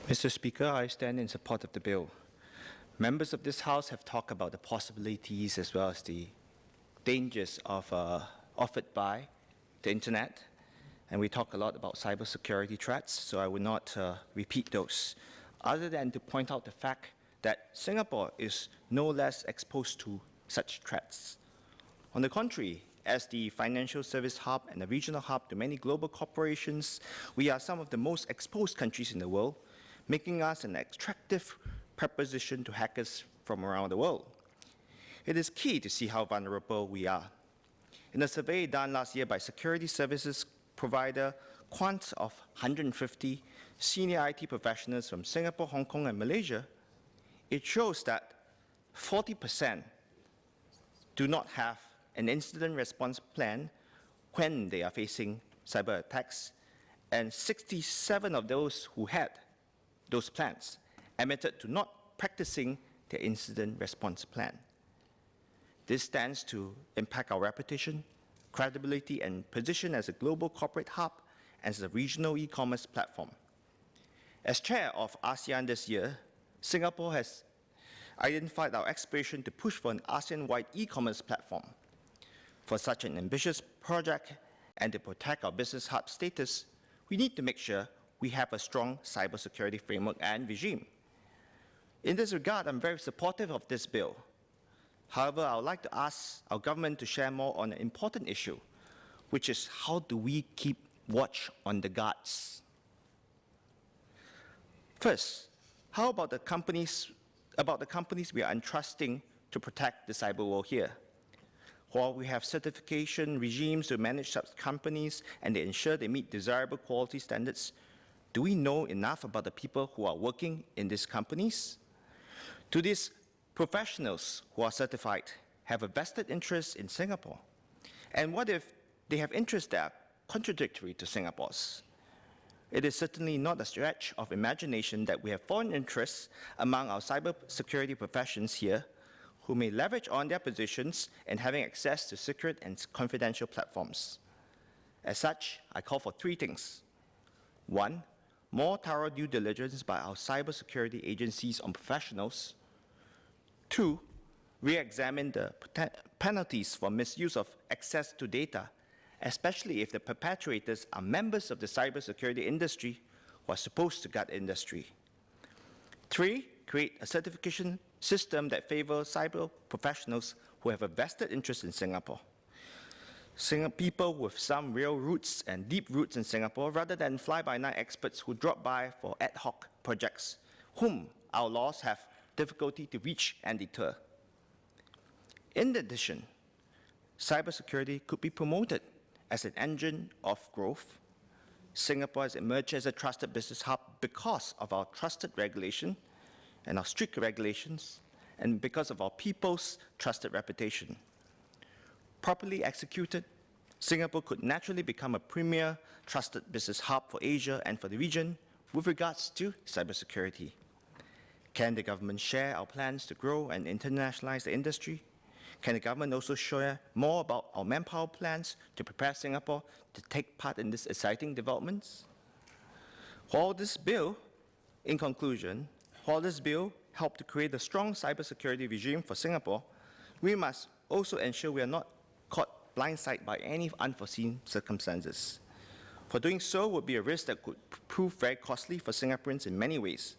Mr. Speaker, I stand in support of the bill. Members of this House have talked about the possibilities as well as the dangers offered by the Internet, and we talk a lot about cybersecurity threats, so I will not repeat those, other than to point out the fact that Singapore is no less exposed to such threats. On the contrary, as the financial service hub and a regional hub to many global corporations, we are some of the most exposed countries in the world, making us an attractive proposition to hackers from around the world. It is key to see how vulnerable we are. In a survey done last year by security services provider Quant of 150 senior IT professionals from Singapore, Hong Kong, and Malaysia, it shows that 40% do not have an incident response plan when they are facing cyber attacks, and 67 of those who had those plans admitted to not practicing their incident response plan. This stands to impact our reputation, credibility, and position as a global corporate hub and as a regional e-commerce platform. As chair of ASEAN this year, Singapore has identified our aspiration to push for an ASEAN-wide e-commerce platform. For such an ambitious project and to protect our business hub status, we need to make sure we have a strong cybersecurity framework and regime. In this regard, I'm very supportive of this bill. However, I would like to ask our government to share more on an important issue, which is how do we keep watch on the guards? First, how about the companies we are entrusting to protect the cyber world here? While we have certification regimes to manage such companies and they ensure they meet desirable quality standards, do we know enough about the people who are working in these companies? Do these professionals who are certified have a vested interest in Singapore? And what if they have interests that are contradictory to Singapore's? It is certainly not a stretch of imagination that we have foreign interests among our cybersecurity professions here who may leverage on their positions in having access to secret and confidential platforms. As such, I call for three things. One, more thorough due diligence by our cybersecurity agencies on professionals. Two, re-examine the penalties for misuse of access to data, especially if the perpetrators are members of the cybersecurity industry who are supposed to guard industry. Three, create a certification system that favors cyber professionals who have a vested interest in Singapore. People with some real roots and deep roots in Singapore, rather than fly-by-night experts who drop by for ad hoc projects, whom our laws have difficulty to reach and deter. In addition, cybersecurity could be promoted as an engine of growth. Singapore has emerged as a trusted business hub because of our trusted regulation and our strict regulations, and because of our people's trusted reputation. Properly executed, Singapore could naturally become a premier trusted business hub for Asia and for the region with regards to cybersecurity. Can the government share our plans to grow and internationalize the industry? Can the government also share more about our manpower plans to prepare Singapore to take part in these exciting developments? In conclusion, while this bill helped to create a strong cybersecurity regime for Singapore, we must also ensure we are not caught blindsided by any unforeseen circumstances. For doing so would be a risk that could prove very costly for Singaporeans in many ways.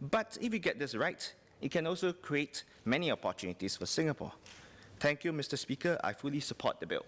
But if we get this right, it can also create many opportunities for Singapore. Thank you, Mr. Speaker. I fully support the bill.